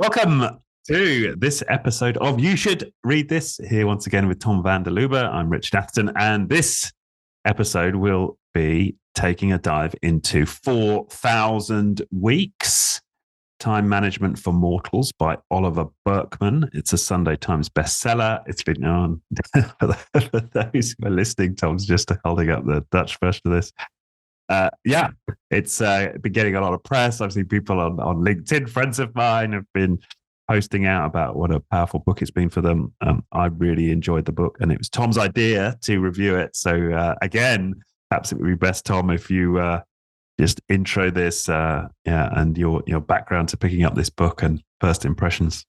Welcome to this episode of You Should Read This, here once again with Tom van der Lubbe. I'm Richard Atherton, and this episode will be taking a dive into 4,000 Weeks, Time Management for Mortals by Oliver Burkeman. It's a Sunday Times bestseller. It's been on, for those who are listening, Tom's just holding up the Dutch version of this. It's been getting a lot of press. I've seen people on LinkedIn, friends of mine, have been posting out about what a powerful book it's been for them. I really enjoyed the book, and it was Tom's idea to review it. So again, perhaps it would be best, Tom, if you just intro this, and your background to picking up this book and first impressions.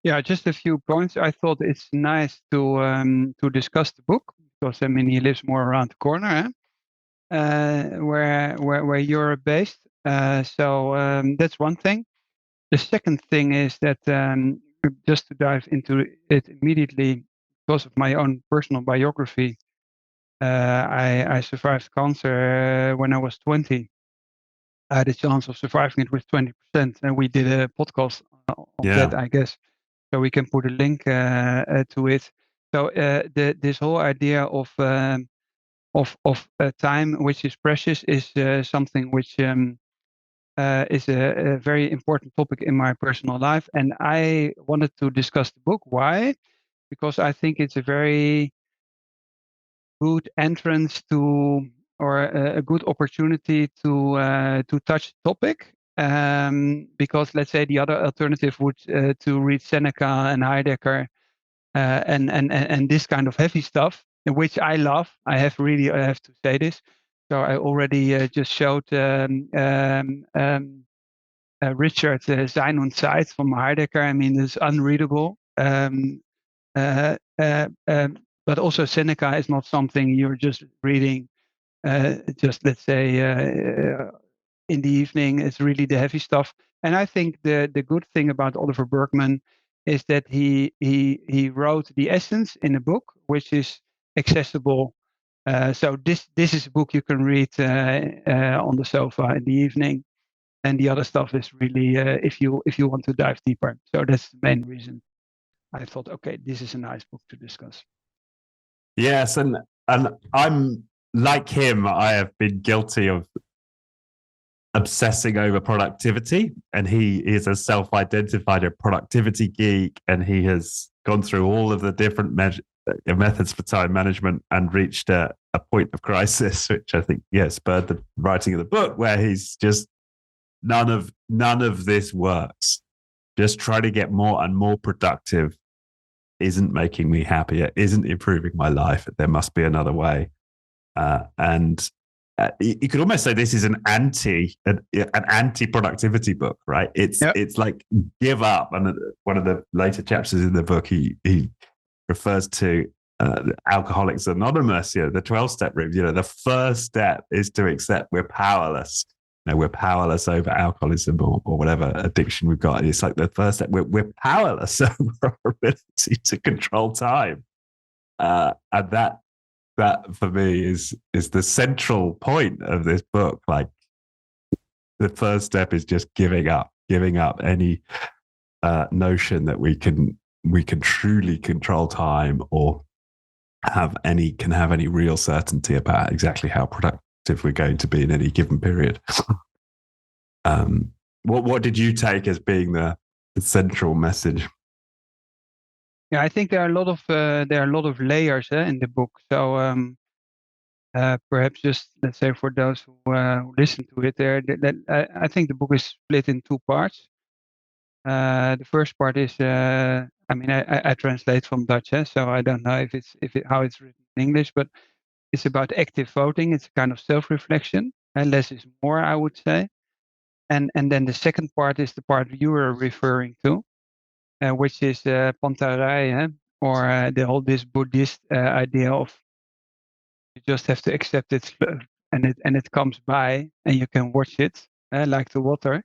Yeah, just a few points. I thought it's nice to discuss the book because he lives more around the corner. Where you're based. So that's one thing. The second thing is that just to dive into it immediately, because of my own personal biography, I survived cancer when I was 20. I had a chance of surviving it with 20%, and we did a podcast on that, I guess. So we can put a link to it. So this whole idea of time, which is precious, is something which is a very important topic in my personal life. And I wanted to discuss the book. Why? Because I think it's a very good entrance to, or a good opportunity to touch the topic. Because let's say the other alternative would to read Seneca and Heidegger and this kind of heavy stuff, which I love. I have to say this. So I already just showed Richard Sein und Zeit from Heidegger. It's unreadable. But also Seneca is not something you're just reading, just let's say in the evening. It's really the heavy stuff. And I think the good thing about Oliver Burkeman is that he wrote the essence in a book which is accessible. So this is a book you can read on the sofa in the evening, and the other stuff is really if you want to dive deeper. So that's the main reason I thought, okay, this is a nice book to discuss. Yes, and I'm like him. I have been guilty of obsessing over productivity, and he is a self-identified productivity geek, and he has gone through all of the different methods for time management and reached a point of crisis, which I think spurred the writing of the book, where he's just none of this works. Just try to get more and more productive isn't making me happier, isn't improving my life. There must be another way. And you could almost say this is an anti-productivity book, right? It's like give up. And one of the later chapters in the book, he refers to Alcoholics Anonymous, the 12-step route. The first step is to accept we're powerless. We're powerless over alcoholism or whatever addiction we've got. It's like the first step. We're powerless over our ability to control time, and that for me is the central point of this book. Like the first step is just giving up any notion that we can truly control time or have any real certainty about exactly how productive we're going to be in any given period. What did you take as being the central message? Yeah, I think there are a lot of layers in the book. So perhaps just let's say for those who listen to it, I think the book is split in two parts. The first part is I translate from Dutch, so I don't know how it's written in English, but it's about active voting. It's a kind of self-reflection, and less is more, I would say. And then the second part is the part you were referring to, which is Pantarei, or this Buddhist idea of you just have to accept it, and it comes by, and you can watch it like the water.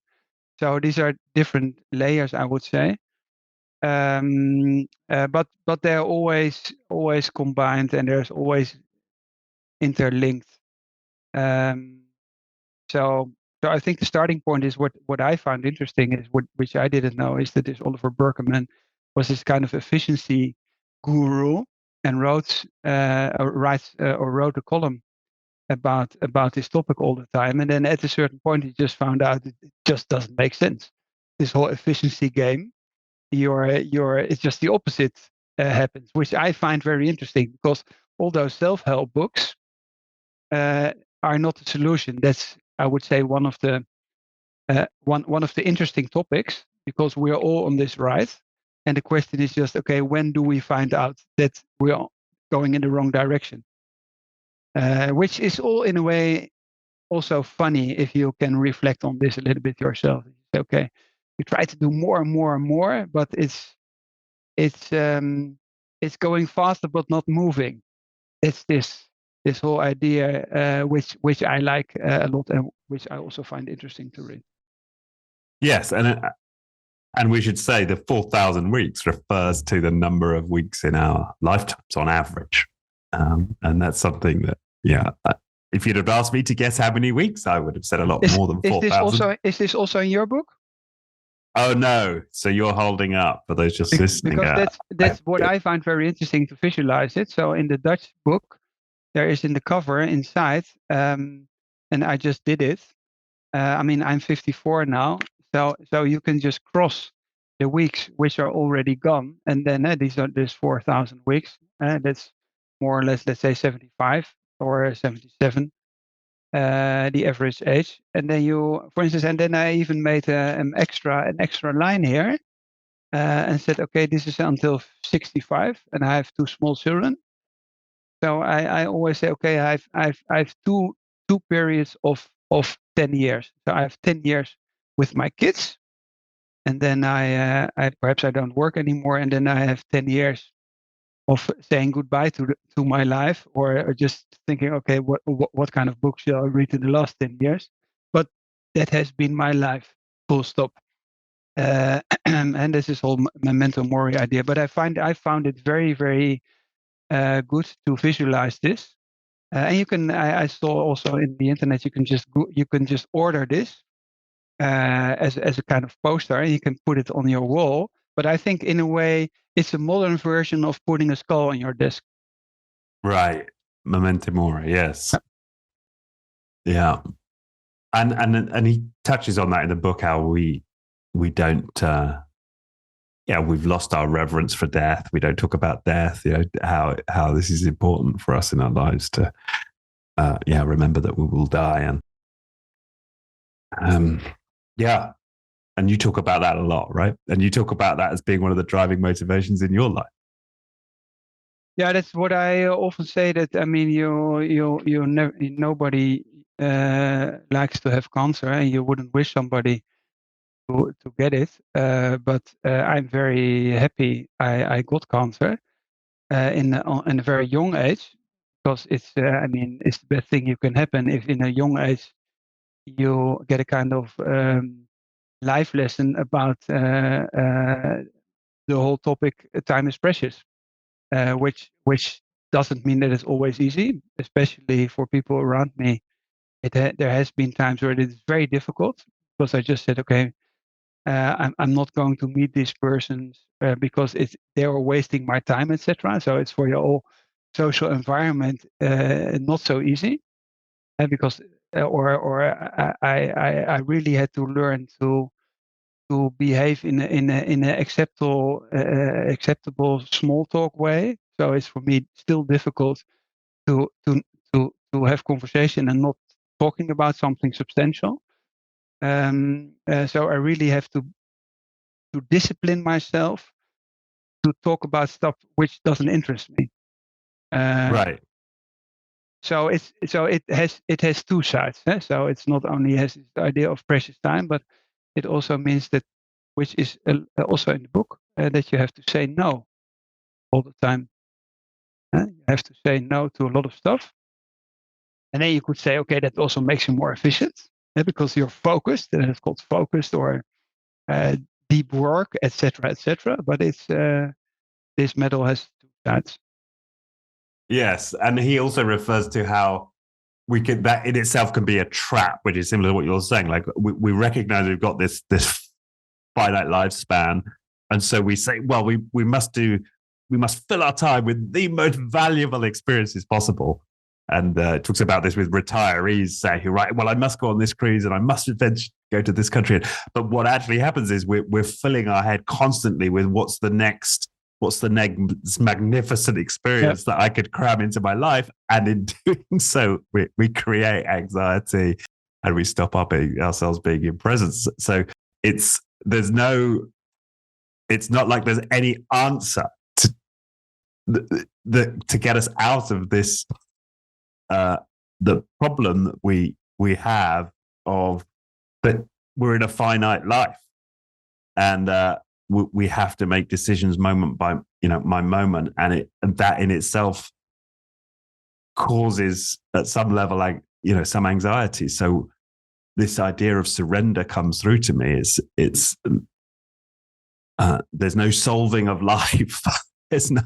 So these are different layers, I would say. But they're always combined, and there's always interlinked. So So I think the starting point is what I found interesting is which I didn't know is that this Oliver Burkeman was this kind of efficiency guru and wrote a column about this topic all the time. And then at a certain point, he just found out it just doesn't make sense. This whole efficiency game, it's just the opposite happens, which I find very interesting because all those self-help books are not the solution. That's, I would say, one of the interesting topics because we're all on this ride. And the question is just, okay, when do we find out that we are going in the wrong direction? Which is all in a way also funny if you can reflect on this a little bit yourself. Okay, you try to do more and more and more, but it's going faster but not moving. It's this whole idea which I like a lot and which I also find interesting to read. Yes, and we should say the 4,000 weeks refers to the number of weeks in our lifetimes on average. And that's something that, if you'd have asked me to guess how many weeks, I would have said a lot more than 4,000. Is this also in your book? Oh, no. So you're holding up for those just listening. Because that's what I find very interesting to visualize it. So in the Dutch book, there is in the cover inside, and I just did it. I'm 54 now. So you can just cross the weeks which are already gone. And then there's 4,000 weeks. That's more or less, let's say 75 or 77, the average age. And then for instance, and then I even made an extra line here and said, okay, this is until 65 and I have 2 small children. So I always say, okay, I've two periods of 10 years. So I have 10 years with my kids, and then I perhaps I don't work anymore, and then I have 10 years of saying goodbye to my life, or just thinking, okay, what kind of book shall I read in the last 10 years? But that has been my life, full stop. And this is whole memento mori idea. But I found it very, very good to visualize this. And you can, I saw also in the internet, you can just order this as a kind of poster, and you can put it on your wall. But I think in a way, it's a modern version of putting a skull on your desk. Right, memento mori. Yes. Yeah, and he touches on that in the book how we don't. We've lost our reverence for death. We don't talk about death. How this is important for us in our lives to, remember that we will die. And and you talk about that a lot, right? And you talk about that as being one of the driving motivations in your life. Yeah, that's what I often say. That nobody likes to have cancer, and you wouldn't wish somebody to get it. But I'm very happy I got cancer in a very young age, because it's it's the best thing you can happen if in a young age you get a kind of life lesson about the whole topic. Time is precious, which doesn't mean that it's always easy, especially for people around me. There has been times where it is very difficult because I just said, okay, I'm not going to meet these persons because they are wasting my time, etc. So it's for your whole social environment not so easy, because I really had to learn to behave in an acceptable small talk way. So it's for me still difficult to have conversation and not talking about something substantial. So I really have to discipline myself to talk about stuff which doesn't interest me. Right. So it has 2 sides. So it's not only has the idea of precious time, but it also means that, which is also in the book, that you have to say no all the time. You have to say no to a lot of stuff. And then you could say, okay, that also makes you more efficient because you're focused, and it's called focused or deep work, etc., etc. But it's this medal has 2 sides. Yes, and he also refers to how that in itself can be a trap, which is similar to what you're saying. Like we recognize we've got this finite lifespan, and so we say, well, we must fill our time with the most valuable experiences possible. And it talks about this with retirees saying, right, well, I must go on this cruise and I must eventually go to this country. But what actually happens is we're filling our head constantly with what's the next magnificent experience that I could cram into my life. And in doing so, we create anxiety and we stop ourselves being in presence. So it's not like there's any answer to get us out of this, the problem that we have of that we're in a finite life, and we have to make decisions moment by moment, and that in itself causes at some level like some anxiety. So this idea of surrender comes through to me. It's there's no solving of life. there's no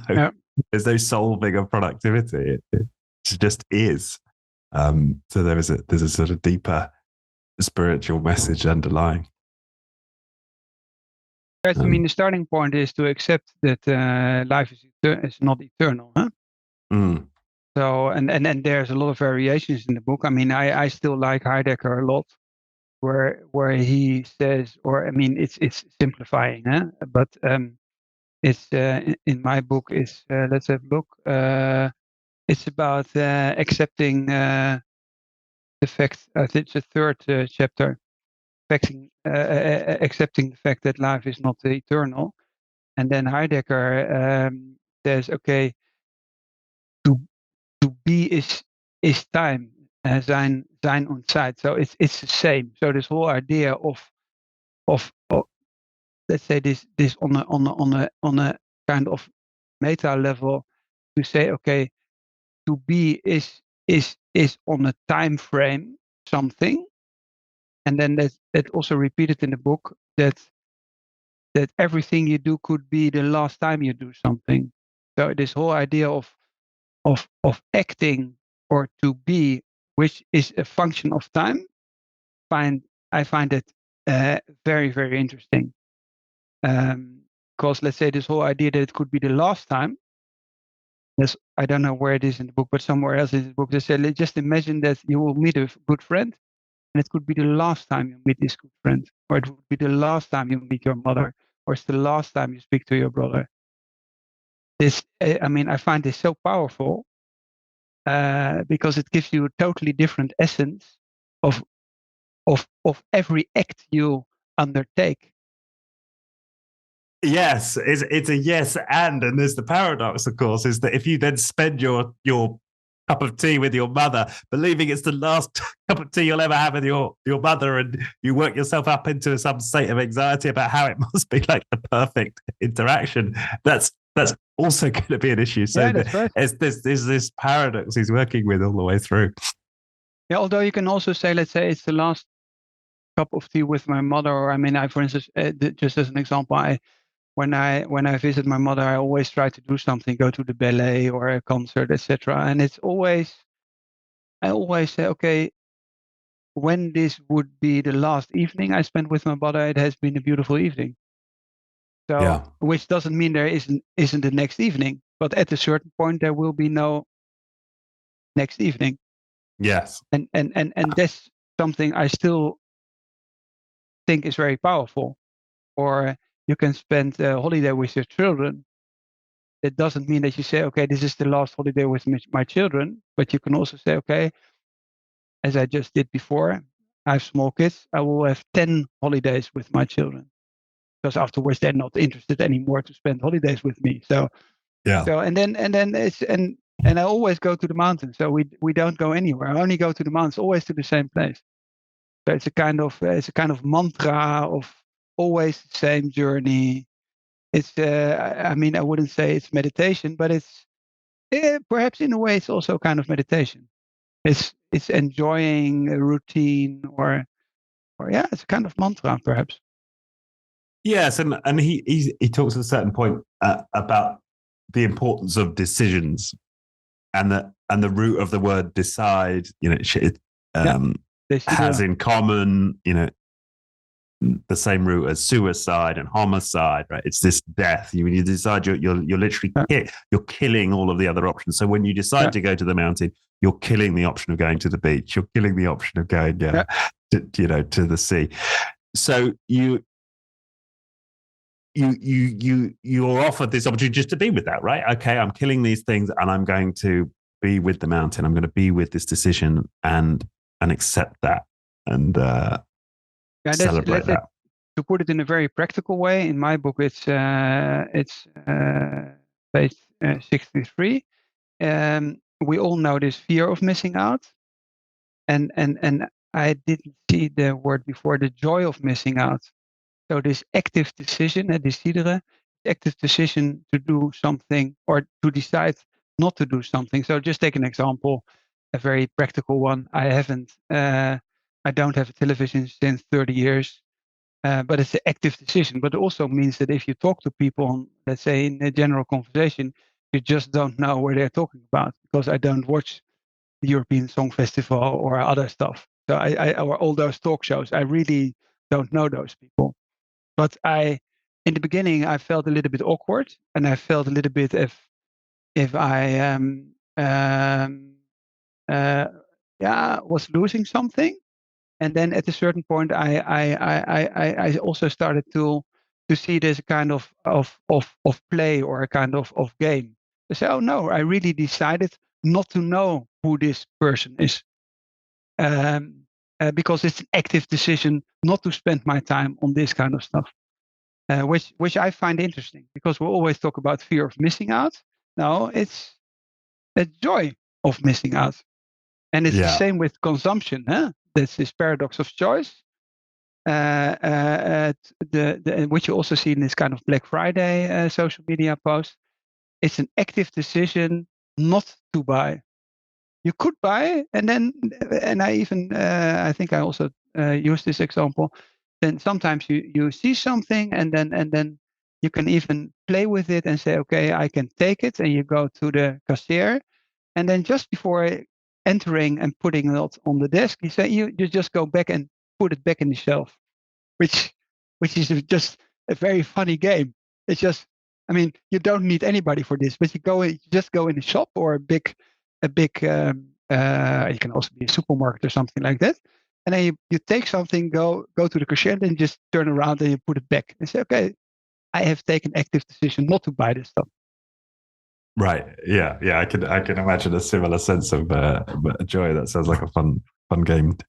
solving of productivity. It just is. So there's a sort of deeper spiritual message underlying. Yes, I mean, the starting point is to accept that life is not eternal. Huh? Mm. So, and there's a lot of variations in the book. I mean, I still like Heidegger a lot, where he says, or I mean, it's simplifying, huh? But it's in my book is let's have a look. It's about accepting the fact. I think it's the third chapter. Accepting the fact that life is not eternal, and then Heidegger says, okay, to be is time, sein und Zeit. So it's the same. So this whole idea of let's say this on a kind of meta level, to say, okay, to be is on a time frame something, and then that also repeated in the book that everything you do could be the last time you do something. So this whole idea of acting or to be, which is a function of time, I find it very, very interesting. Because let's say this whole idea that it could be the last time. I don't know where it is in the book, but somewhere else in the book they say, just imagine that you will meet a good friend, and it could be the last time you meet this good friend, or it would be the last time you meet your mother, or it's the last time you speak to your brother. I mean, I find this so powerful because it gives you a totally different essence of every act you undertake. Yes, it's a yes and there's the paradox, of course, is that if you then spend your cup of tea with your mother, believing it's the last cup of tea you'll ever have with your mother, and you work yourself up into some state of anxiety about how it must be like the perfect interaction, that's also going to be an issue. So that's right. there's this paradox he's working with all the way through. Yeah, although you can also say, let's say it's the last cup of tea with my mother, or I mean, I, for instance, just as an example, when I visit my mother, I always try to do something, go to the ballet or a concert, etc. And I always say, okay, when this would be the last evening I spent with my mother, it has been a beautiful evening. So, which doesn't mean there isn't the next evening, but at a certain point there will be no next evening. Yes. And that's something I still think is very powerful. Or you can spend a holiday with your children. It doesn't mean that you say, okay, this is the last holiday with my children, but you can also say, okay, as I just did before, I have small kids, I will have 10 holidays with my children, because afterwards they're not interested anymore to spend holidays with me. So and then I always go to the mountains. So we don't go anywhere. I only go to the mountains, always to the same place. So it's a kind of mantra of always the same journey. It's I mean, I wouldn't say it's meditation, but it's perhaps in a way it's also a kind of meditation. It's enjoying a routine, or yeah, it's a kind of mantra perhaps. Yes, and he talks at a certain point about the importance of decisions, and that the root of the word decide, it has in common, the same root as suicide and homicide, right? It's this death. When you decide, you're literally you're killing all of the other options. So when you decide to go to the mountain, you're killing the option of going to the beach. You're killing the option of going to the sea. So you're offered this opportunity just to be with that, right? Okay, I'm killing these things, and I'm going to be with the mountain. I'm going to be with this decision and accept that and celebrate that. To put it in a very practical way, in my book, it's page 63. We all know this fear of missing out, and I didn't see the word before, the joy of missing out. So this active decision, decidere, active decision to do something or to decide not to do something. So just take an example, a very practical one. I don't have a television since 30 years, but it's an active decision. But it also means that if you talk to people, let's say in a general conversation, you just don't know what they're talking about, because I don't watch the European Song Festival or other stuff. So or all those talk shows, I really don't know those people. But in the beginning, I felt a little bit awkward, and I felt a little bit if I was losing something. And then at a certain point, I also started to see this kind of play or a kind of game. To say, oh no, I really decided not to know who this person is, because it's an active decision not to spend my time on this kind of stuff. Which I find interesting, because we always talk about fear of missing out. No, it's the joy of missing out. And it's the same with consumption. That's this paradox of choice, which you also see in this kind of Black Friday social media post. It's an active decision not to buy. You could buy, and I think I also used this example. Then sometimes you see something, and then you can even play with it and say, okay, I can take it, and you go to the cashier, and then just before entering and putting it on the desk, you say you just go back and put it back in the shelf, which is just a very funny game. It's just, I mean, you don't need anybody for this, but you just go in a shop or a big you can also be a supermarket or something like that. And then you take something, go to the cashier, and then just turn around and you put it back and say, okay, I have taken active decision not to buy this stuff. Right. Yeah. I can imagine a similar sense of joy. That sounds like a fun game to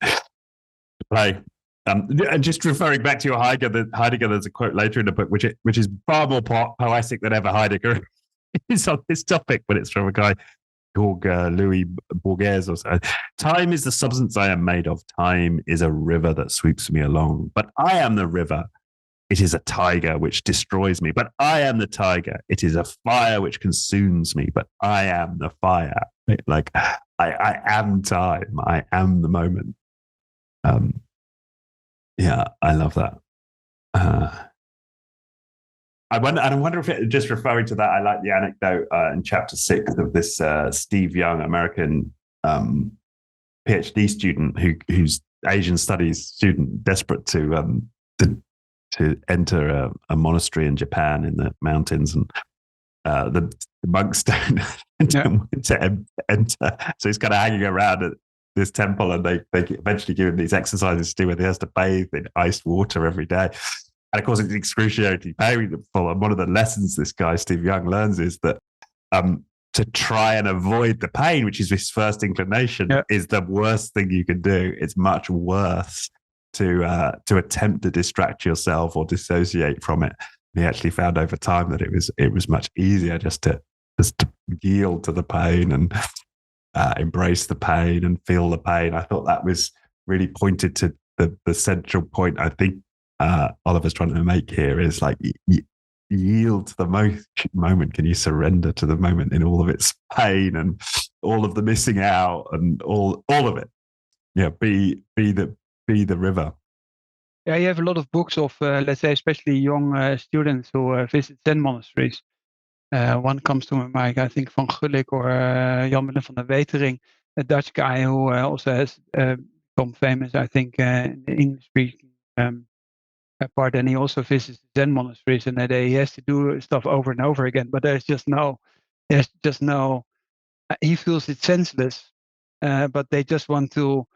play. And just referring back to your Heidegger, there's a quote later in the book which is far more poetic than ever Heidegger is on this topic, but it's from a guy called Louis Bourges or so. Time is the substance I am made of. Time is a river that sweeps me along. But I am the river. It is a tiger which destroys me. But I am the tiger. It is a fire which consumes me. But I am the fire. Like I am time. I am the moment. Yeah, I love that. I wonder if just referring to that, I like the anecdote in chapter 6 of this Steve Young, American PhD student who's Asian studies student, desperate to enter a monastery in Japan in the mountains, and the monks don't to enter. So he's kind of hanging around at this temple, and they eventually give him these exercises to do where he has to bathe in iced water every day. And of course, it's excruciatingly painful. And one of the lessons this guy, Steve Young, learns is that to try and avoid the pain, which is his first inclination, is the worst thing you can do. It's much worse to attempt to distract yourself or dissociate from it. And he actually found over time that it was much easier just to yield to the pain and embrace the pain and feel the pain. I thought that was really pointed to the central point I think Oliver's trying to make here is like yield to the moment. Can you surrender to the moment in all of its pain and all of the missing out and all of it? Yeah, be the river. Yeah, you have a lot of books of let's say especially young students who visit Zen monasteries, One comes to my mind, I think Van Gulik or Jan Willem van der Wetering, a Dutch guy who also has become famous, I think, in the English-speaking part. And he also visits Zen monasteries, and he has to do stuff over and over again. But there's just no. He feels it's senseless, but they just want to.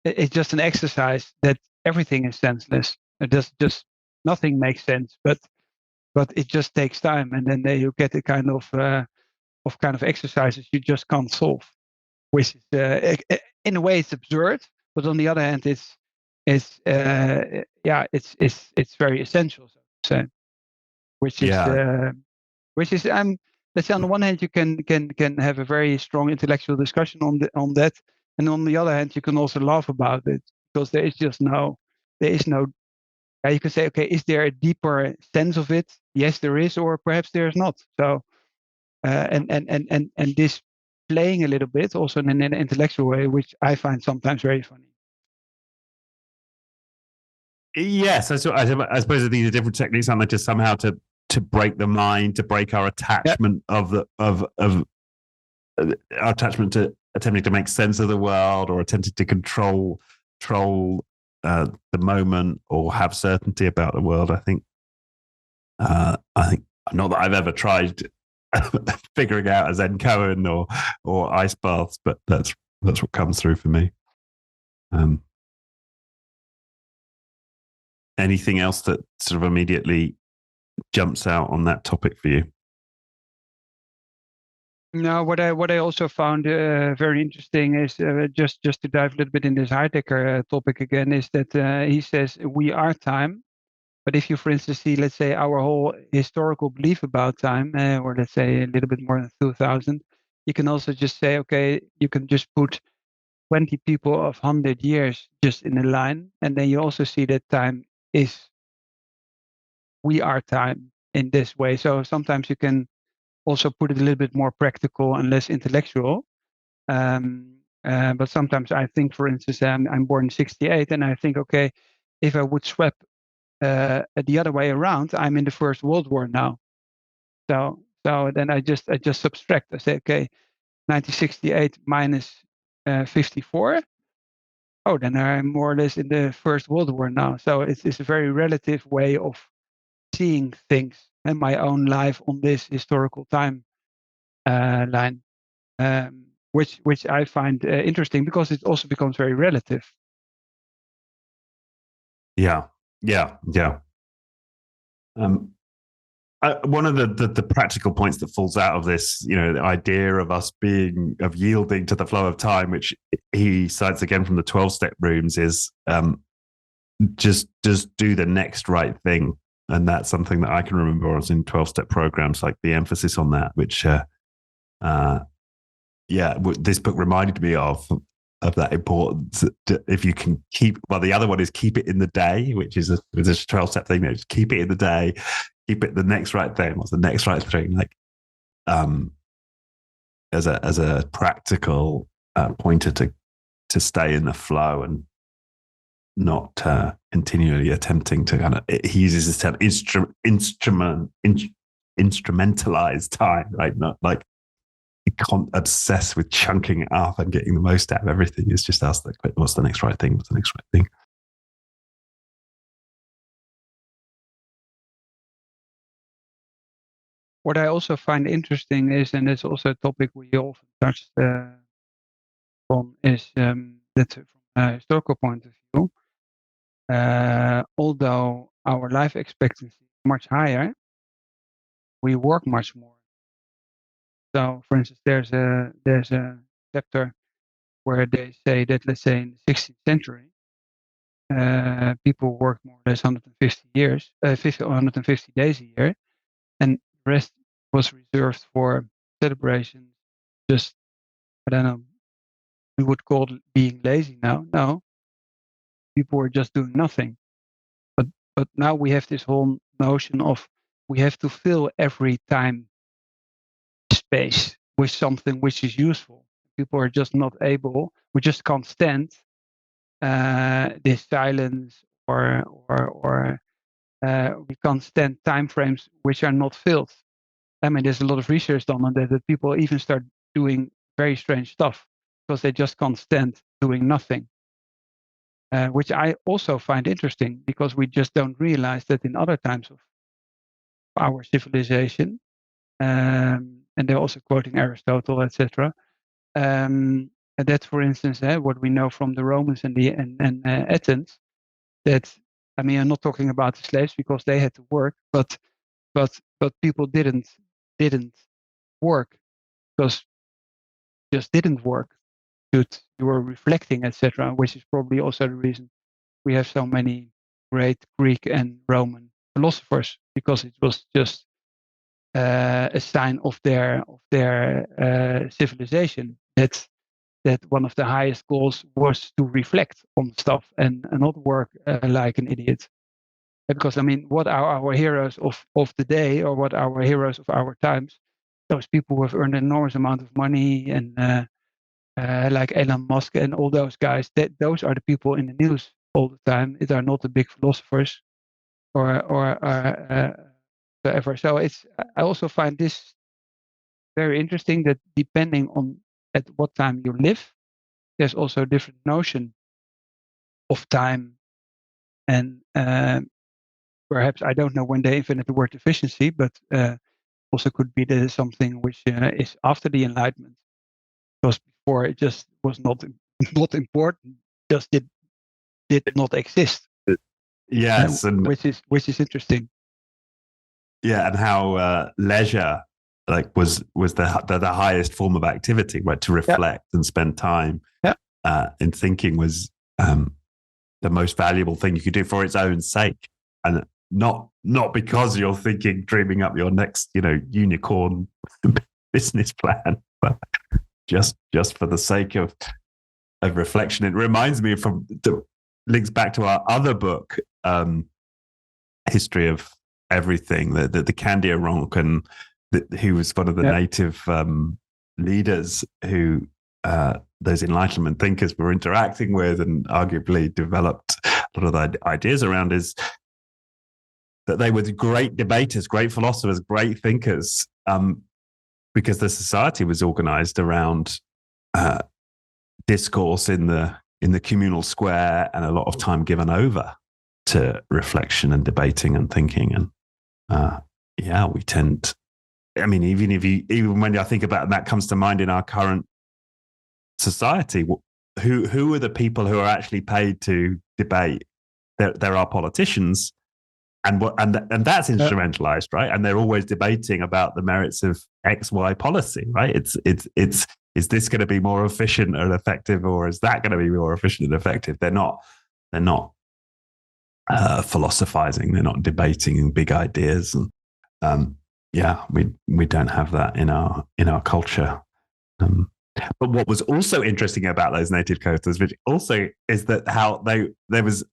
It's just an exercise that everything is senseless. It just nothing makes sense, but it just takes time, and then you get a kind of exercises you just can't solve, which is in a way it's absurd, but on the other hand it's very essential, so to say, which is Yeah. let's say on the one hand you can have a very strong intellectual discussion on that, and on the other hand you can also laugh about it, because there is no you can say, okay, is there a deeper sense of it? Yes, there is, or perhaps there's not. So and this playing a little bit also in an intellectual way, which I find sometimes very funny. Yes, I suppose that these are different techniques, aren't they, just somehow to break the mind, to break our attachment of our attachment to attempting to make sense of the world, or attempting to control the moment, or have certainty about the world. I think not that I've ever tried figuring out a Zen koan or ice baths, but that's what comes through for me. Anything else that sort of immediately jumps out on that topic for you? No, what I also found very interesting is just to dive a little bit in this Heidegger topic again, is that he says we are time. But if you, for instance, see, let's say, our whole historical belief about time, or let's say a little bit more than 2000, you can also just say, okay, you can just put 20 people of 100 years just in a line, and then you also see that time is, we are time in this way. So sometimes you can also put it a little bit more practical and less intellectual. But sometimes I think, for instance, I'm born in 68, and I think, okay, if I would swap the other way around, I'm in the First World War now. So then I just subtract. I say, okay, 1968 minus 54. Oh, then I'm more or less in the First World War now. So it's a very relative way of seeing things and my own life on this historical time line, which I find interesting, because it also becomes very relative. Yeah. One of the practical points that falls out of this, the idea of us yielding to the flow of time, which he cites again from the 12-step rooms, is just do the next right thing. And that's something that I can remember I was in 12-step programs, like the emphasis on that, which this book reminded me of that importance. If you can the other one is keep it in the day, which is a 12-step thing. Just keep it in the day, keep it the next right thing. What's the next right thing? Like, as a practical pointer to stay in the flow and not continually attempting to kind of. He uses this term instrumentalize time, right? Not like you can't obsess with chunking it up and getting the most out of everything. It's just ask what's the next right thing? What's the next right thing? What I also find interesting is, and it's also a topic we often touched on, is that from a historical point of view, although our life expectancy is much higher, we work much more. So, for instance, there's a chapter where they say that, let's say, in the 16th century, people worked more or less 150 days a year, and the rest was reserved for celebrations. Just, I don't know, we would call it being lazy now. No, people were just doing nothing. But now we have this whole notion of we have to fill every time space with something which is useful. People are just not able. We just can't stand this silence, or we can't stand time frames which are not filled. I mean, there's a lot of research done on that people even start doing very strange stuff because they just can't stand doing nothing. Which I also find interesting because we just don't realize that in other times of our civilization, and they're also quoting Aristotle, etc. That, for instance, what we know from the Romans and Athens, that I mean, I'm not talking about the slaves because they had to work, but people didn't work because just didn't work. You were reflecting, etc., which is probably also the reason we have so many great Greek and Roman philosophers, because it was just a sign of their civilization that one of the highest goals was to reflect on stuff and not work like an idiot. Because I mean, what are our heroes of the day, or what are our heroes of our times? Those people who have earned an enormous amount of money, and like Elon Musk and all those guys. Those are the people in the news all the time. They are not the big philosophers or whatever. So I also find this very interesting, that depending on at what time you live, there's also a different notion of time. And perhaps, I don't know when they invented the word efficiency, but also could be that something which is after the Enlightenment, because before it just was not important, just did not exist. Yes, and which is interesting. Yeah, and how leisure was the highest form of activity, right? To reflect and spend time in thinking was the most valuable thing you could do for its own sake, and not because you're dreaming up your next unicorn business plan, but just for the sake of reflection. It reminds me links back to our other book, History of Everything, the Candia Ronk, who was one of the native leaders who those Enlightenment thinkers were interacting with, and arguably developed a lot of the ideas around, is that they were great debaters, great philosophers, great thinkers, because the society was organized around discourse in the communal square, and a lot of time given over to reflection and debating and thinking. And we tend, I mean, even when I think about it, that comes to mind in our current society, who are the people who are actually paid to debate? There are politicians, and that's instrumentalized, right? And they're always debating about the merits of XY policy, right? It's is this going to be more efficient and effective, or is that going to be more efficient and effective? They're not philosophizing. They're not debating big ideas, and we don't have that in our culture. But what was also interesting about those native coasters, which also is that how there was,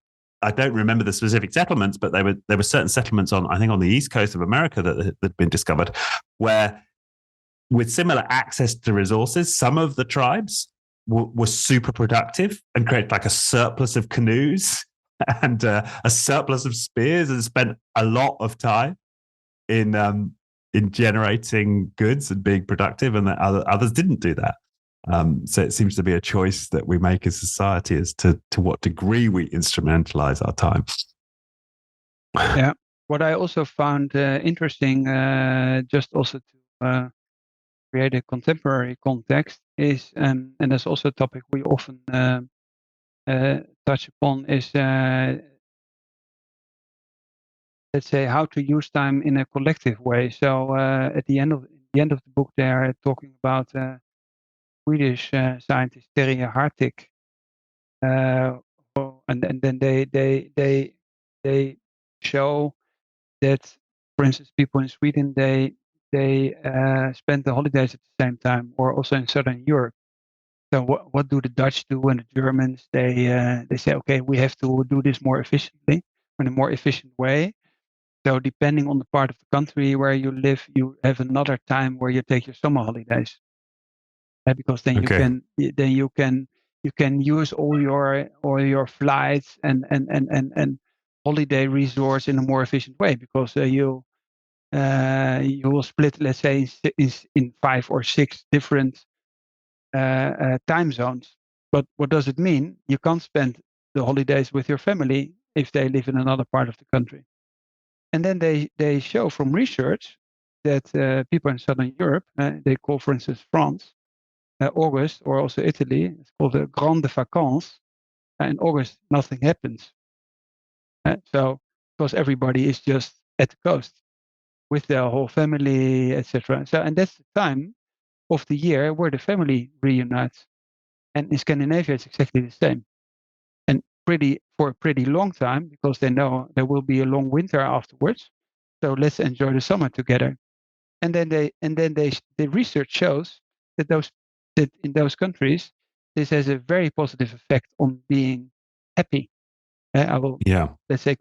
I don't remember the specific settlements, but there were certain settlements on the East Coast of America that had been discovered, where, with similar access to resources, some of the tribes were super productive and created like a surplus of canoes and a surplus of spears, and spent a lot of time in generating goods and being productive, and that others didn't do that. So it seems to be a choice that we make as society as to what degree we instrumentalize our time. Yeah. What I also found interesting, just also to create a contemporary context, is, and that's also a topic we often touch upon, is let's say, how to use time in a collective way. So at the end of the book, they are talking about Swedish scientist Terje Hartig, and then they show that, for instance, people in Sweden, they spend the holidays at the same time, or also in Southern Europe. So what do the Dutch do, and the Germans? They say, okay, we have to do this more efficiently, in a more efficient way. So depending on the part of the country where you live, you have another time where you take your summer holidays, because then you can use all your flights and holiday resorts in a more efficient way, because you will split, let's say, in 5 or 6 different time zones. But what does it mean? You can't spend the holidays with your family if they live in another part of the country. And then they show from research that people in Southern Europe, they call, for instance, France, August, or also Italy, it's called the Grande Vacances. In August, nothing happens. So, because everybody is just at the coast with their whole family, etc. So, and that's the time of the year where the family reunites. And in Scandinavia, it's exactly the same. And for a pretty long time, because they know there will be a long winter afterwards. So let's enjoy the summer together. And then the research shows that in those countries, this has a very positive effect on being happy. I will, let's say,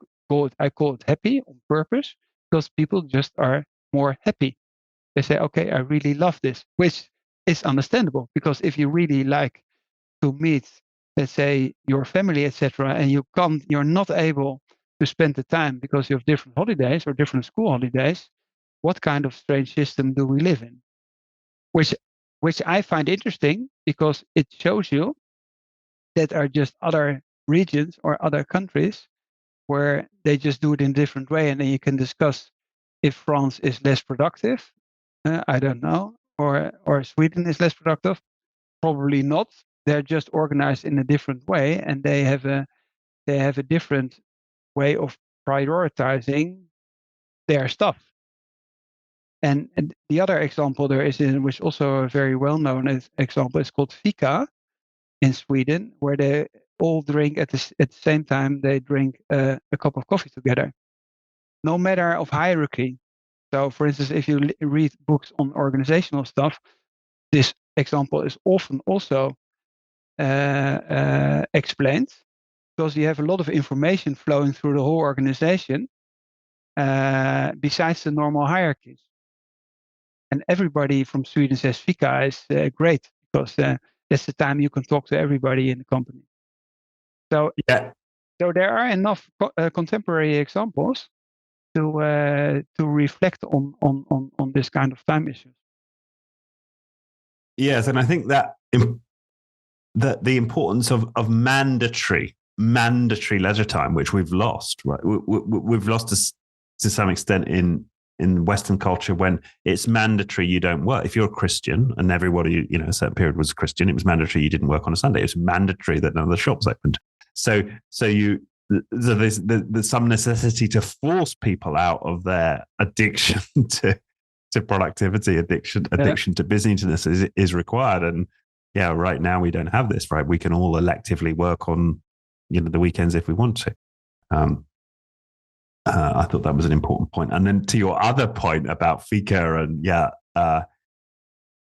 I call it happy on purpose, because people just are more happy. They say, okay, I really love this, which is understandable, because if you really like to meet, let's say, your family, etc., and you're not able to spend the time because you have different holidays or different school holidays, what kind of strange system do we live in? Which I find interesting, because it shows you that are just other regions or other countries where they just do it in a different way, and then you can discuss if France is less productive. I don't know, or Sweden is less productive. Probably not. They're just organized in a different way, and they have a different way of prioritizing their stuff. And the other example there is, which also a very well-known example, is called Fika in Sweden, where they all drink at the same time. They drink a cup of coffee together, no matter of hierarchy. So, for instance, if you read books on organizational stuff, this example is often also explained, because you have a lot of information flowing through the whole organization besides the normal hierarchies. And everybody from Sweden says Fika is great, because that's the time you can talk to everybody in the company. So, so there are enough contemporary examples to reflect on this kind of time issues. Yes, and I think that the importance of mandatory leisure time, which we've lost, right? We've lost to some extent in Western culture, when it's mandatory you don't work. If you're a Christian, and everybody, a certain period was Christian, it was mandatory you didn't work on a Sunday. It was mandatory that none of the shops opened. So there's some necessity to force people out of their addiction to productivity, addiction to busyness is required. And right now we don't have this, right? We can all electively work on, the weekends if we want to. I thought that was an important point. And then to your other point about fika and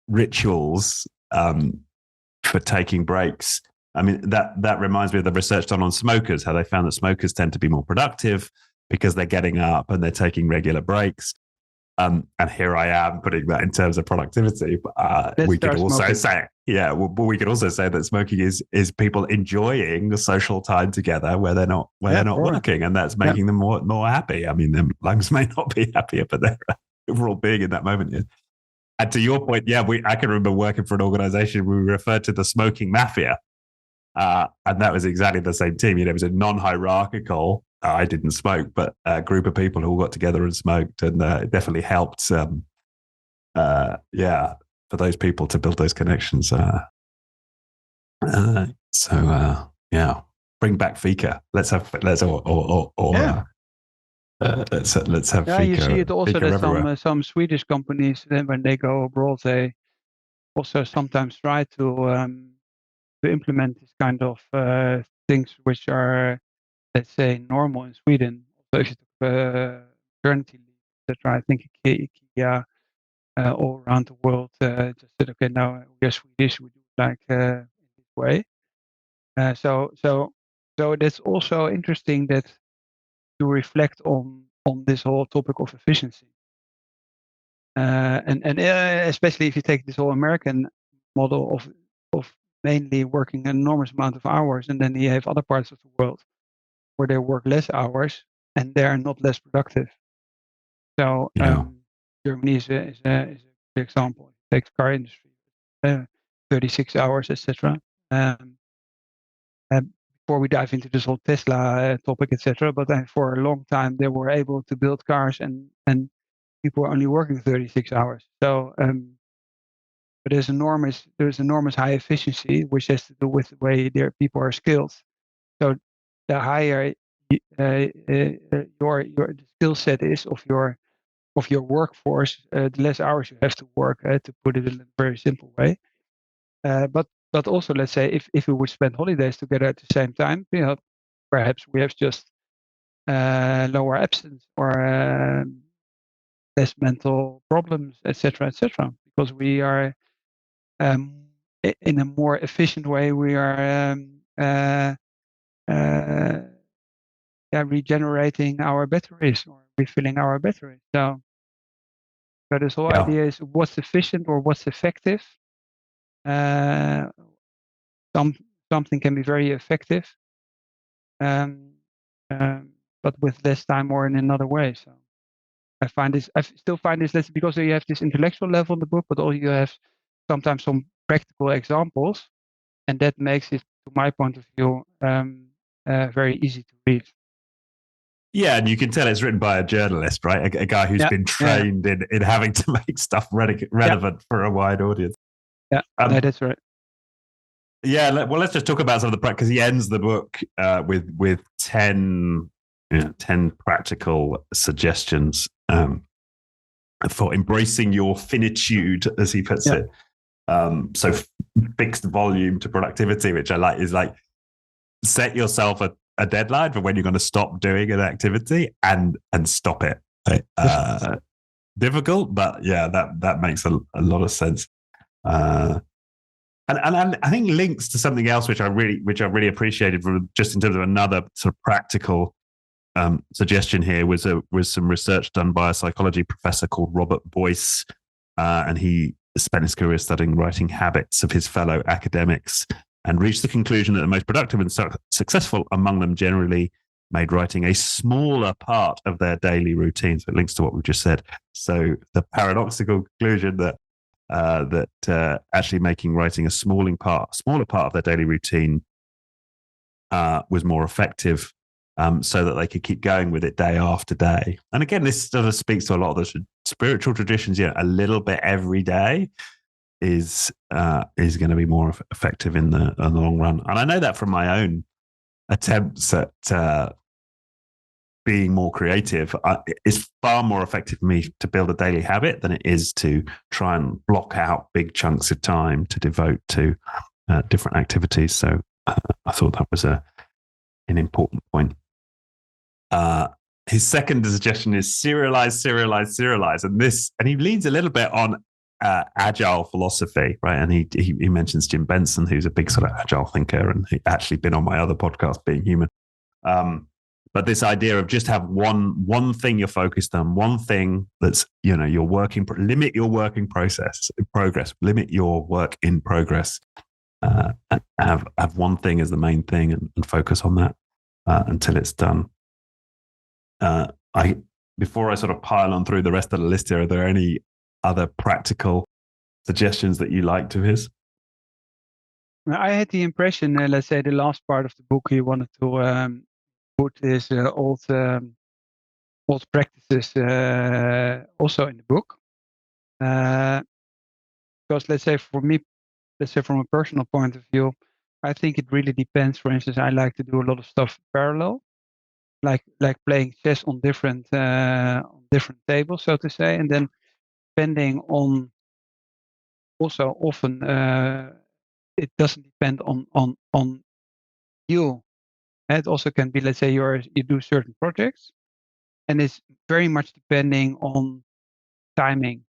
rituals for taking breaks. I mean, that reminds me of the research done on smokers, how they found that smokers tend to be more productive because they're getting up and they're taking regular breaks. And here I am putting that in terms of productivity. We could also say, we could also say that smoking is people enjoying the social time together where they're not working, and that's making them more happy. I mean, their lungs may not be happier, but they're overall being in that moment. Yeah. And to your point, I can remember working for an organization we referred to the smoking mafia, and that was exactly the same team. It was a non-hierarchical. I didn't smoke, but a group of people who all got together and smoked, and it definitely helped. For those people to build those connections. Bring back fika. Let's have let's have fika. You see it also that some Swedish companies, then when they go abroad, they also sometimes try to implement this kind of things which are, let's say, normal in Sweden. So if you took maternity leave, etc., I think IKEA all around the world just said, okay, now we're Swedish, we do it like in this way. So that's also interesting that to reflect on this whole topic of efficiency, and especially if you take this whole American model of mainly working an enormous amount of hours, and then you have other parts of the world where they work less hours and they are not less productive. So Germany is a good example. Take the car industry, 36 hours, etc. Before we dive into this whole Tesla topic, etc. But for a long time, they were able to build cars, and people were only working 36 hours. So, but there's enormous high efficiency, which has to do with the way their people are skilled. So, the higher your skill set is of your workforce, the less hours you have to work. To put it in a very simple way. But also, let's say if we would spend holidays together at the same time, perhaps we have just lower absence or less mental problems, etc., etc. Because we are in a more efficient way. We are regenerating our batteries or refilling our batteries. So this whole idea is what's efficient or what's effective. Something can be very effective, but with less time or in another way. So I still find this less because you have this intellectual level in the book, but also you have sometimes some practical examples, and that makes it, to my point of view, very easy to read. Yeah, and you can tell it's written by a journalist, right? A guy who's been trained in having to make stuff relevant for a wide audience. Yeah, that's right. Yeah, well, let's just talk about some of the practice, because he ends the book with 10 practical suggestions for embracing your finitude, as he puts it. So fixed volume to productivity, which I like, is like set yourself a deadline for when you're going to stop doing an activity and stop it. Difficult, but yeah, that makes a lot of sense. And I think links to something else which I really appreciated, from just in terms of another sort of practical suggestion here, was some research done by a psychology professor called Robert Boyce, and he spent his career studying writing habits of his fellow academics, and reached the conclusion that the most productive and successful among them generally made writing a smaller part of their daily routine. So it links to what we've just said. So the paradoxical conclusion that actually making writing a smaller part of their daily routine was more effective, so that they could keep going with it day after day. And again, this sort of speaks to a lot of the spiritual traditions. A little bit every day is going to be more effective in the long run. And I know that from my own attempts at being more creative, it's far more effective for me to build a daily habit than it is to try and block out big chunks of time to devote to different activities. So I thought that was an important point. His second suggestion is serialize, and he leads a little bit on agile philosophy, right? And he mentions Jim Benson, who's a big sort of agile thinker, and he actually been on my other podcast, Being Human. But this idea of just have one thing you're focused on, one thing that's, your working, limit your working progress, limit your work in progress, have one thing as the main thing and focus on that until it's done. Before I sort of pile on through the rest of the list here, are there any other practical suggestions that you liked of his? I had the impression, let's say the last part of the book, he wanted to put his old practices also in the book. Because let's say for me, from a personal point of view, I think it really depends. For instance, I like to do a lot of stuff parallel, like playing chess on different tables, so to say, and then depending on, also often it doesn't depend on you. It also can be, let's say you do certain projects, and it's very much depending on timing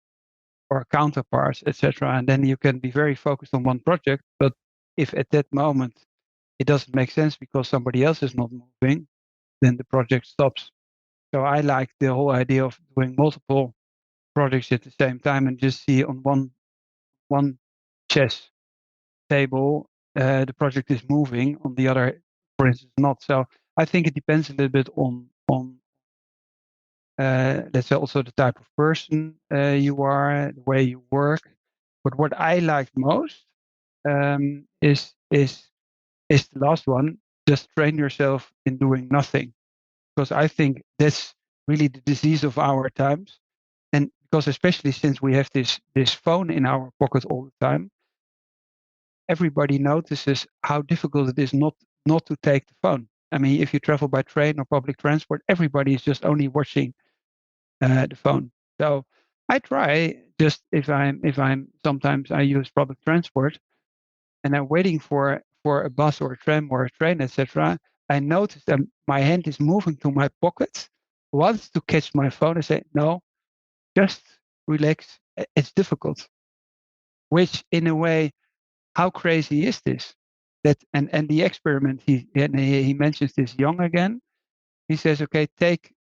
or counterparts, etc. And then you can be very focused on one project, but if at that moment it doesn't make sense because somebody else is not moving, then the project stops. So I like the whole idea of doing multiple projects at the same time and just see on one chess table the project is moving, on the other, for instance, not. So I think it depends a little bit on let's say also the type of person you are, the way you work. But what I like most is the last one. Just train yourself in doing nothing, because I think that's really the disease of our times. And because especially since we have this phone in our pocket all the time, everybody notices how difficult it is not to take the phone. I mean, if you travel by train or public transport, everybody is just only watching the phone. So I try, just if I'm sometimes I use public transport and I'm waiting for a bus or a tram or a train, etc. I notice that my hand is moving to my pocket, wants to catch my phone. I say, no, just relax. It's difficult. Which in a way, how crazy is this? That and the experiment he mentions this young again. He says, okay, take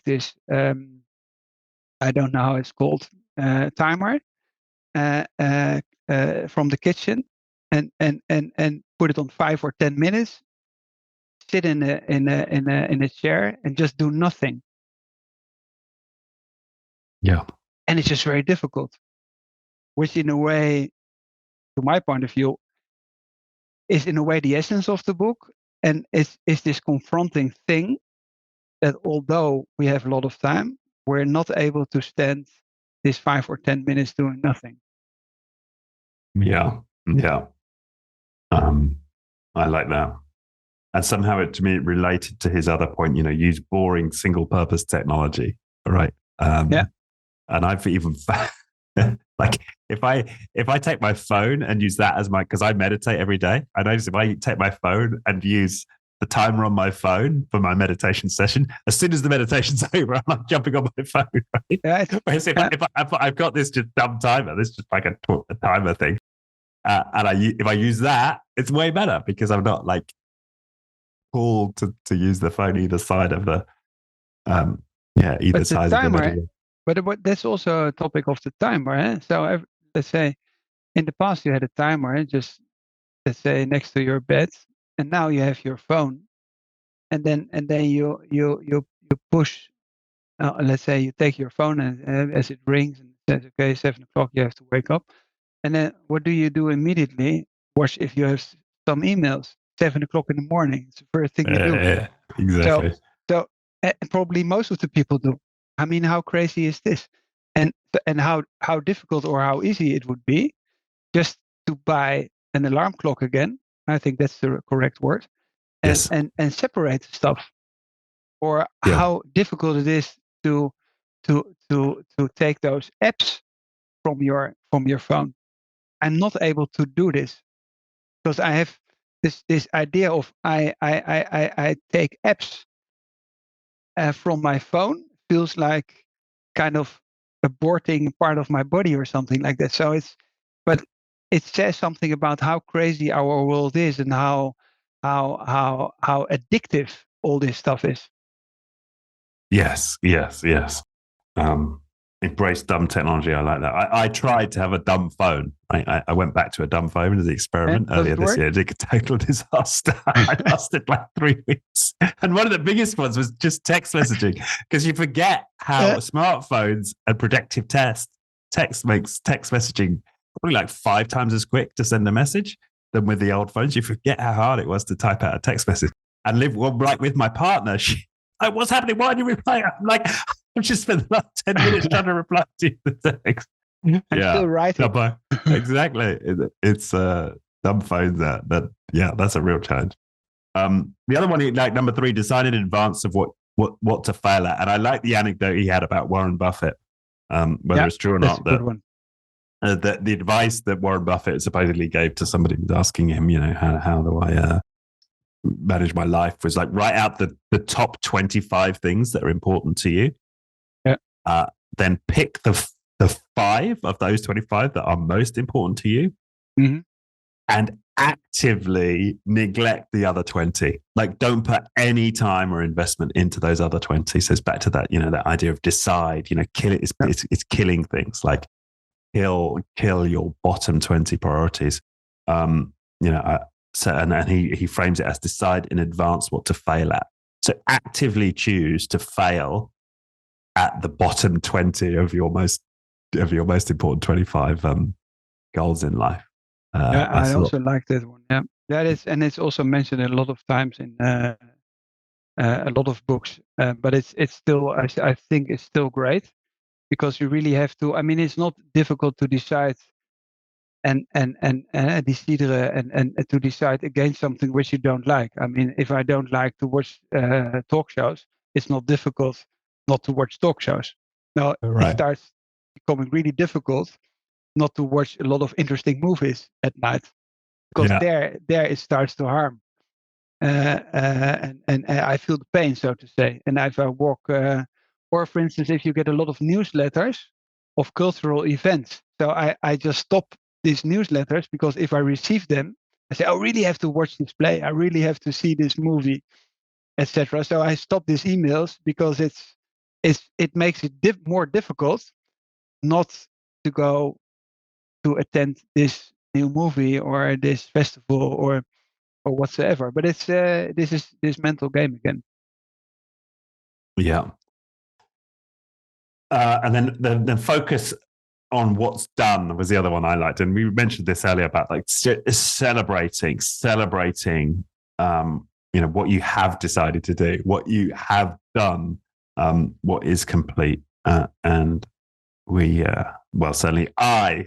this. I don't know how it's called, timer uh, uh, from the kitchen, and put it on 5 or 10 minutes. Sit in a chair and just do nothing. Yeah. And it's just very difficult. Which in a way, to my point of view, is in a way the essence of the book, and is this confronting thing that although we have a lot of time, we're not able to stand this 5 or 10 minutes doing nothing. Yeah. Yeah. I like that. And somehow to me, it related to his other point, use boring single purpose technology. Right. Yeah. And I've even like if I take my phone and use that as because I meditate every day, I notice if I take my phone and use the timer on my phone for my meditation session, as soon as the meditation's over, I'm jumping on my phone. Right? Yeah, Whereas if I've got this just dumb timer, this is just like a timer thing, and if I use that, it's way better because I'm not like pulled to use the phone either side of the either side of the middle. But that's also a topic of the timer. Eh? So let's say in the past you had a timer just, let's say, next to your bed, and now you have your phone, and then you push. Let's say you take your phone and as it rings and says, okay, 7 o'clock, you have to wake up, and then what do you do immediately? Watch if you have some emails. 7 o'clock in the morning. It's the first thing you do. Yeah, exactly. So probably most of the people do. I mean, how crazy is this? And how difficult or how easy it would be just to buy an alarm clock again. I think that's the correct word. And yes. and separate stuff. Or how difficult it is to take those apps from your phone. I'm not able to do this because I have this idea of I take apps from my phone, feels like kind of aborting part of my body or something like that. So but it says something about how crazy our world is and how addictive all this stuff is. Yes. Embrace dumb technology. I like that. I tried to have a dumb phone. I went back to a dumb phone as an experiment earlier this year. It's a total disaster. I lasted like 3 weeks. And one of the biggest ones was just text messaging, because you forget how smartphones and predictive text makes text messaging probably like 5 times as quick to send a message than with the old phones. You forget how hard it was to type out a text message. And like with my partner, she like, what's happening? Why did you reply? I'm like, I've just spent the last 10 minutes trying to reply to the text. I'm still writing. Exactly. It's dumb phones that's a real challenge. The other one, like number 3, design in advance of what to fail at. And I like the anecdote he had about Warren Buffett, whether it's true or not. The advice that Warren Buffett supposedly gave to somebody who was asking him, how do I manage my life, was like, write out the top 25 things that are important to you. Yeah. Then pick the 5 of those 25 that are most important to you, and actively neglect the other 20. Like, don't put any time or investment into those other 20. So it's back to that, that idea of decide. Kill it. It's killing things. Like kill your bottom 20 priorities. So, and he frames it as decide in advance what to fail at. So actively choose to fail at the bottom 20 of your most important 25 goals in life. I also like that one. Yeah, that is, and it's also mentioned a lot of times in a lot of books. But it's still, I think it's still great because you really have to. I mean, it's not difficult to decide and decideren and to decide against something which you don't like. I mean, if I don't like to watch talk shows, it's not difficult not to watch talk shows. Now it starts becoming really difficult not to watch a lot of interesting movies at night because there it starts to harm. And I feel the pain, so to say. And if I walk, or for instance, if you get a lot of newsletters of cultural events, so I just stop these newsletters because if I receive them, I say, I really have to watch this play. I really have to see this movie, etc. So I stop these emails because it makes it more difficult not to go to attend this new movie or this festival or whatsoever. But it's this mental game again. Yeah. And then focus on what's done was the other one I liked, and we mentioned this earlier about like celebrating, what you have decided to do, what you have done, what is complete, and we, certainly I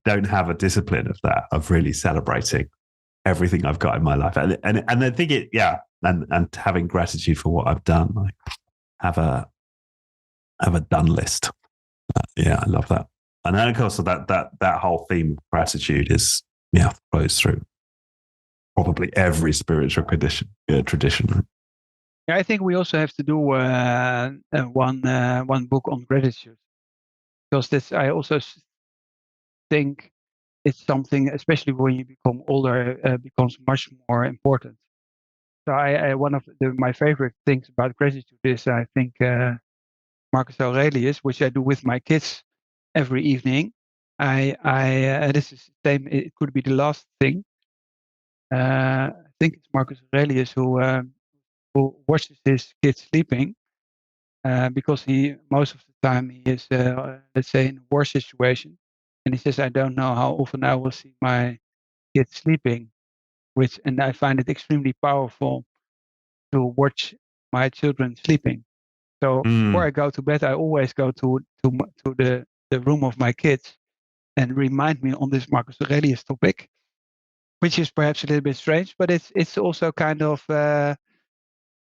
don't have a discipline of that, of really celebrating everything I've got in my life, and I think and having gratitude for what I've done. I have a done list. I love that. And then of course that whole theme of gratitude is flows through probably every spiritual tradition. Yeah, I think we also have to do one book on gratitude because this I also think it's something, especially when you become older, becomes much more important. So I one of my favorite things about gratitude is I think Marcus Aurelius, which I do with my kids every evening. This is the same. It could be the last thing. I think it's Marcus Aurelius who watches his kids sleeping because he most of the time he is let's say in a war situation, and he says, I don't know how often I will see my kids sleeping, and I find it extremely powerful to watch my children sleeping. So before I go to bed, I always go to the room of my kids and remind me on this Marcus Aurelius topic, which is perhaps a little bit strange, but it's also kind of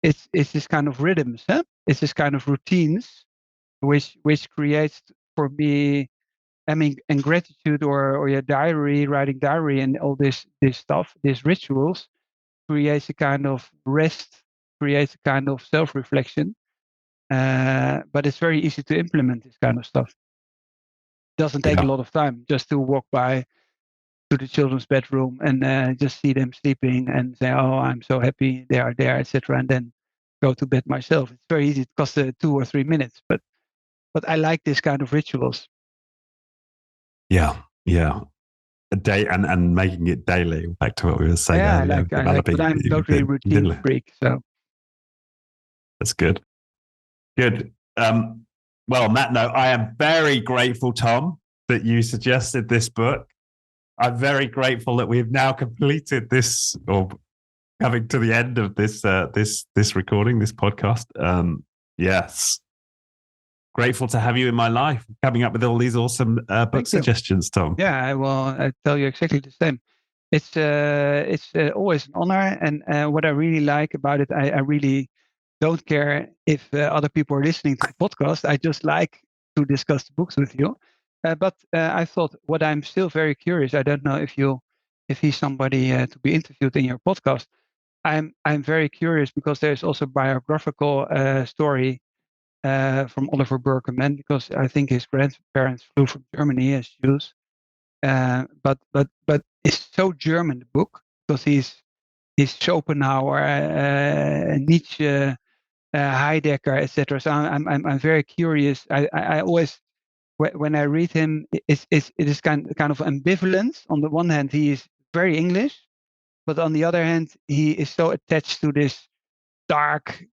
it's this kind of rhythms, huh? It's this kind of routines which creates for me. I mean, and gratitude or your diary, writing diary, and all this stuff, these rituals creates a kind of rest, creates a kind of self-reflection. But it's very easy to implement this kind of stuff. It doesn't take a lot of time just to walk by to the children's bedroom and just see them sleeping and say, "Oh, I'm so happy they are there," etc., and then go to bed myself. It's very easy. It costs 2 or 3 minutes, but I like this kind of rituals. Yeah. A day and making it daily. Back to what we were saying earlier. I like, but I'm totally routine freak, so that's good. Good. Well, on that note, I am very grateful, Tom, that you suggested this book. I'm very grateful that we've now completed this, or coming to the end of this this recording, this podcast. Yes. Grateful to have you in my life, coming up with all these awesome book suggestions, Tom. Yeah, I tell you exactly the same. It's always an honor, and what I really like about it, I really don't care if other people are listening to the podcast. I just like to discuss the books with you. But I thought, what I'm still very curious. I don't know if he's somebody to be interviewed in your podcast. I'm very curious because there's also biographical story from Oliver Burkeman, because I think his grandparents flew from Germany as Jews. But it's so German, the book, because he's Schopenhauer, Nietzsche, Heidegger, etc. So I'm very curious. I always, when I read him, it is kind of ambivalence. On the one hand, he is very English, but on the other hand, he is so attached to this dark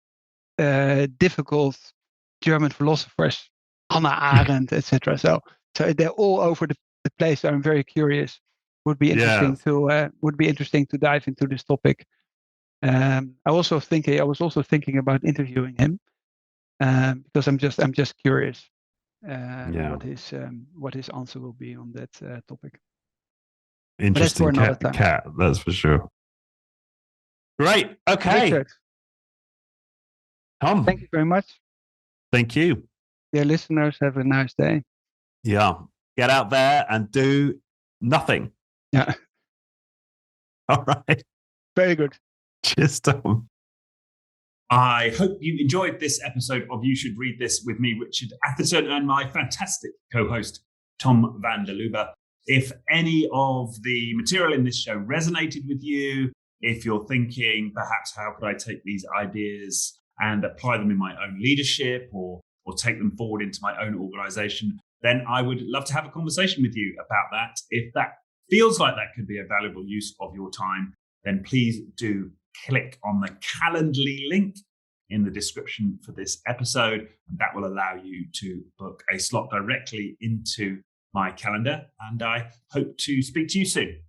difficult German philosophers, Hannah Arendt, etc. So they're all over the place. So I'm very curious. Would be interesting to dive into this topic. I was also thinking about interviewing him because I'm just curious what his answer will be on that topic. Interesting cat, that's for sure. Great. Okay. Richard, Tom. Thank you very much. Thank you. Dear listeners, have a nice day. Yeah. Get out there and do nothing. Yeah. All right. Very good. Cheers, Tom. I hope you enjoyed this episode of You Should Read This with me, Richard Atherton, and my fantastic co-host, Tom van der Lubbe. If any of the material in this show resonated with you, if you're thinking, perhaps, how could I take these ideas and apply them in my own leadership or take them forward into my own organization, then I would love to have a conversation with you about that. If that feels like that could be a valuable use of your time, then please do click on the Calendly link in the description for this episode, and that will allow you to book a slot directly into my calendar. And I hope to speak to you soon.